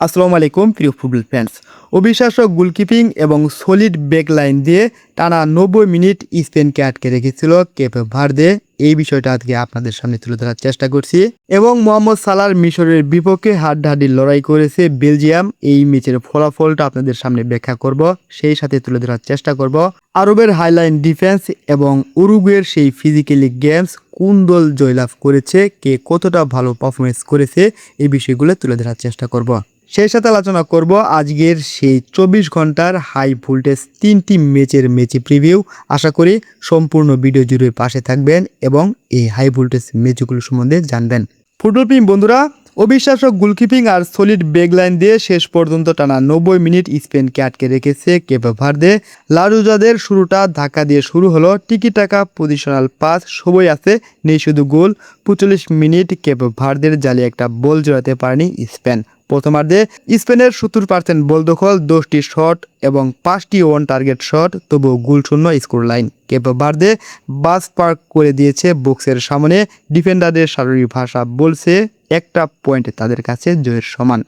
আসসালামু আলাইকুম প্রিয় ফুটবল ফ্যান্স। অবিশ্বাস্য গোলকিপিং এবং সলিড ব্যাক লাইন দিয়ে টানা 90 মিনিট স্পেনকে আটকে রেখেছিল কেপে ভার্দে। এই বিষয়টা আজকে আপনাদের সামনে তুলে ধরার চেষ্টা করছি। এবং মোহাম্মদ সালার মিশরের বিপক্ষে হাড্ডাহাড্ডি লড়াই করেছে বেলজিয়াম। এই ম্যাচের ফলাফলটা আপনাদের সামনে ব্যাখ্যা করব, সেই সাথে তুলে ধরার চেষ্টা করব আরবের হাইলাইন ডিফেন্স এবং উরুগুয়ের সেই ফিজিক্যালি গেমস, কোন দল জয়লাভ করেছে, কে কতটা ভালো পারফরমেন্স করেছে, এই বিষয়গুলো তুলে ধরার চেষ্টা করব। সেই সাথে আলোচনা করব আজকের সেই 24 ঘন্টার হাই ভোল্টেজ 3টি ম্যাচের প্রিভিউ। আশা করি সম্পূর্ণ ভিডিও জুড়ে পাশে থাকবেন এবং এই হাই ভোল্টেজ ম্যাচগুলো সম্বন্ধে জানবেন। ফুটবল প্রেমী বন্ধুরা, অবিশ্বাস্য গোলকিপিং আর সলিড ব্যাকলাইন দিয়ে শেষ পর্যন্ত টানা 90 মিনিট স্পেনকে আটকে রেখেছে কেপে ভার্দে। লারুজাদের শুরুটা ধাক্কা দিয়ে শুরু হলো, টিকি টাকা পজিশনাল পাস সবই আছে, নেই শুধু গোল। 45 মিনিট কেপে ভার্দের জালে একটা বল জড়াতে পারেনি স্পেন। প্রথমার্ধে স্পেনের 70% বল দখল, 10টি শট এবং 5টি ওয়ান টার্গেট শট, তবুও গোলশূন্য স্কোর লাইন। কেপে ভার্দে বাস পার্ক করে দিয়েছে বক্সের সামনে। ডিফেন্ডারদের শারীরিক ভাষা বলছে একটা পয়েন্ট তাদের কাছে জয়ের সমান।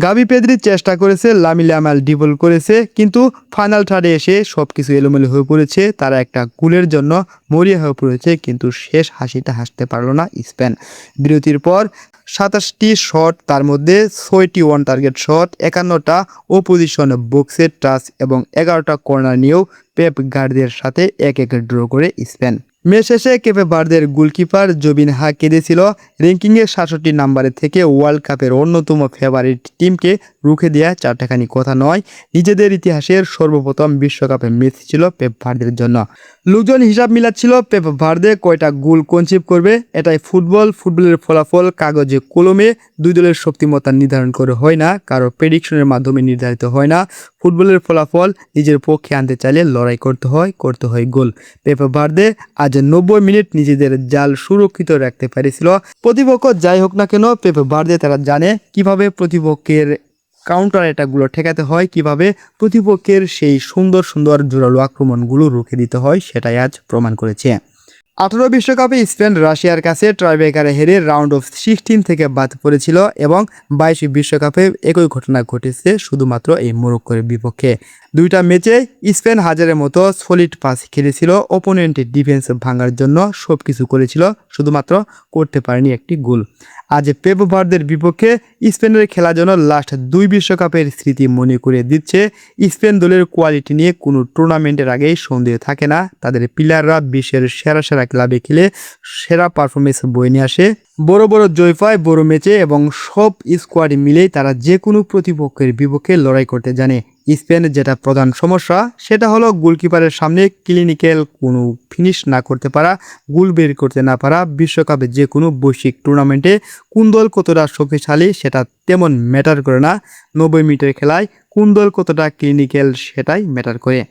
গাবি পেদ্রি চেষ্টা করেছে, লামিন ইয়ামাল ড্রিবল করেছে, কিন্তু ফাইনাল থার্ডে এসে সব কিছু এলোমেলো হয়ে পড়েছে। তারা একটা গোলের জন্য মরিয়া হয়ে পড়েছে, কিন্তু শেষ হাসিটা হাসতে পারল না স্পেন। বিরতির পর 27টি শট, তার মধ্যে 6টি ওয়ান টার্গেট শট, 51টা অপোজিশন বক্সের টাচ এবং 11টা কর্নার নিয়েও পেপ গার্দের সাথে 1-1 ড্র করে স্পেন। ম্যাচ শেষে কেপে ভার্দের গোলকিপার জবিন হা কেঁদেছিল। র্যাঙ্কিংয়ে 67 নাম্বারে থেকে ওয়ার্ল্ড কাপের অন্যতম ফেভারিট টিমকে রুখে দেওয়া চারটাখানি কথা নয়, নিজেদের ইতিহাসের সর্বপ্রথম বিশ্বকাপে ম্যাচ ছিল পেপ ভার্দের জন্য। লোকজন হিসাব মিলাচ্ছিল পেপ ভার্দে কয়টা গোল কনসিভ করবে। এটাই ফুটবল, ফুটবলের ফলাফল কাগজে কলমে দুই দলের শক্তিমত্তা নির্ধারণ করে হয় না, কারো প্রেডিকশনের মাধ্যমে নির্ধারিত হয় না। ফুটবলের ফলাফল নিজের পক্ষে আনতে চাইলে লড়াই করতে হয় গোল। পেপ ভার্দে আজ 90 মিনিট নিজেদের জাল সুরক্ষিত রাখতে পেরেছিল। প্রতিপক্ষ যাই হোক না কেন, পেপ ভার্দে তারা জানে কিভাবে প্রতিপক্ষের কাউন্টার অ্যাটাকগুলো ঠেকাতে হয়, কিভাবে প্রতিপক্ষের সেই সুন্দর সুন্দর জোরালো আক্রমণগুলো রুখে দিতে হয়, সেটাই আজ প্রমাণ করেছে। 18 বিশ্বকাপে স্পেন রাশিয়ার কাছে ট্রাইব্রেকারে হেরে রাউন্ড অফ 16 থেকে বাদ পড়েছিল এবং 22 বিশ্বকাপে একই ঘটনা ঘটেছে শুধুমাত্র এই মরক্কোর বিপক্ষে। দুইটা ম্যাচে স্পেন হাজারের মতো সলিড পাস খেলেছিল, অপোনেন্টের ডিফেন্স ভাঙার জন্য সব কিছু করেছিল, শুধুমাত্র করতে পারেনি একটি গোল। আজ পেপ ভার্দের বিপক্ষে স্পেনের খেলার জন্য লাস্ট 2 বিশ্বকাপের স্মৃতি মনে করে দিচ্ছে। স্পেন দলের কোয়ালিটি নিয়ে কোনো টুর্নামেন্টের আগেই সন্দেহ থাকে না। তাদের প্লেয়াররা বিশ্বের সেরা ক্লাবে খেলে সেরা পারফরমেন্স বয়ে নিয়ে আসে, বড় বড় জয় পায় বড় ম্যাচে এবং সব স্কোয়াড মিলেই তারা যে কোনো প্রতিপক্ষের বিপক্ষে লড়াই করতে জানে। স্পেনের যেটা প্রধান সমস্যা সেটা হলো গোলকিপারের সামনে ক্লিনিক্যাল কোনো ফিনিশ না করতে পারা, গোল বের করতে না পারা। বিশ্বকাপে যে কোনো বৈশ্বিক টুর্নামেন্টে কোন দল কতটা শক্তিশালী সেটা তেমন ম্যাটার করে না, 90 মিনিটের খেলায় কোন দল কতটা ক্লিনিক্যাল সেটাই ম্যাটার করে।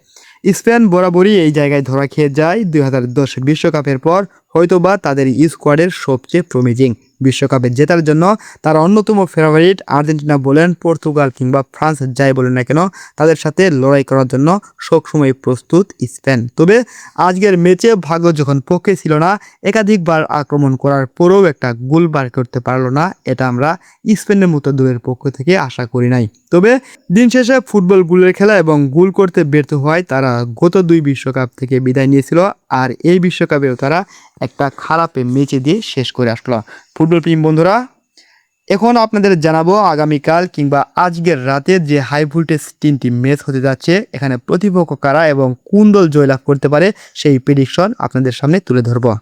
স্পেন বরাবরই এই জায়গায় ধরা খেয়ে যায়। 2010 বিশ্বকাপের পর হয়তোবা তাদের স্কোয়াডের সবচেয়ে প্রমিজিং। বিশ্বকাপে জেতার জন্য তারা অন্যতম ফেভারিট। আর্জেন্টিনা বলেন, পর্তুগাল কিংবা ফ্রান্স যাই বলেন না কেন, তাদের সাথে লড়াই করার জন্য সবসময় প্রস্তুত স্পেন। তবে আজকের ম্যাচে ভাগ্য যখন পক্ষে ছিল না, একাধিকবার আক্রমণ করার পরেও একটা গোল বার করতে পারলো না, এটা আমরা স্পেনের মতো দলের পক্ষ থেকে আশা করি নাই। তবে দিন শেষে ফুটবল গোলের খেলা এবং গোল করতে ব্যর্থ হওয়ায় তারা গত 2 বিশ্বকাপ থেকে বিদায় নিয়েছিল, আর এই বিশ্বকাপেও তারা একটা খারাপ ম্যাচে দিয়ে শেষ করে আসলো। ফুটবল প্রেমী বন্ধুরা, এখন আপনাদের জানাবো আগামীকাল কিংবা আজকের রাতে যে হাই ভোল্টেজ 3টি ম্যাচ হতে যাচ্ছে, এখানে প্রতিপক্ষ কারা এবং কোন দল জয়লাভ করতে পারে সেই প্রেডিকশন আপনাদের সামনে তুলে ধরবো।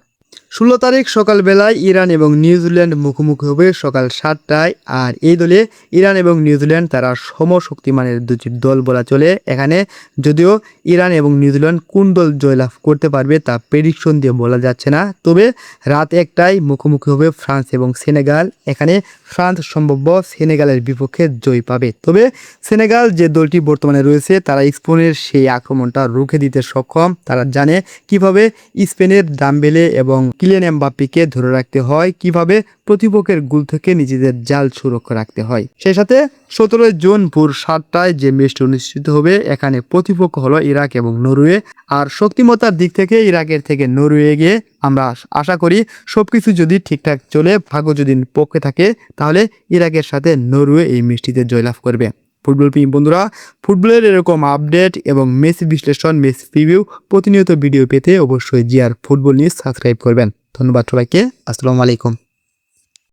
16 তারিখ সকালবেলায় ইরান এবং নিউজিল্যান্ড মুখোমুখি হবে সকাল 7টায়। আর এই দলে ইরান এবং নিউজিল্যান্ড তারা সমশক্তিমানের দুটি দল বলা চলে। এখানে যদিও ইরান এবং নিউজিল্যান্ড কোন দল জয়লাভ করতে পারবে তা প্রেডিকশন দিয়ে বলা যাচ্ছে না। তবে রাত 1টায় মুখোমুখি হবে ফ্রান্স এবং সেনেগাল। এখানে ফ্রান্স সম্ভাব্য সেনেগালের বিপক্ষে জয় পাবে। তবে সেনেগাল যে দলটি বর্তমানে রয়েছে তারা স্পেনের সেই আক্রমণটা রুখে দিতে সক্ষম। তারা জানে কিভাবে স্পেনের ডাম্বেলে এবং কিলিয়ান এমবাপ্পেকে ধরে রাখতে হয়, কিভাবে প্রতিপক্ষের গোল থেকে নিজেদের জাল সুরক্ষা রাখতে হয়। সেই সাথে 17 জুন ভোর 7টায় যে ম্যাচটি অনুষ্ঠিত হবে, এখানে প্রতিপক্ষ হলো ইরাক এবং নরওয়ে। আর শক্তিমত্তার দিক থেকে ইরাকের থেকে নরওয়ে গিয়ে আমরা আশা করি সবকিছু যদি ঠিকঠাক চলে, ভাগ্য যদি পক্ষে থাকে, তাহলে ইরাকের সাথে নরওয়ে এই ম্যাচটিতে জয়লাভ করবে। ফুটবল প্রেমী বন্ধুরা, ফুটবলের এরকম আপডেট এবং ম্যাচ বিশ্লেষণ, ম্যাচ প্রিভিউ প্রতিনিয়ত ভিডিও পেতে অবশ্যই জিআর ফুটবল নিউজ সাবস্ক্রাইব করবেন। ধন্যবাদ সবাইকে। আসসালামু আলাইকুম।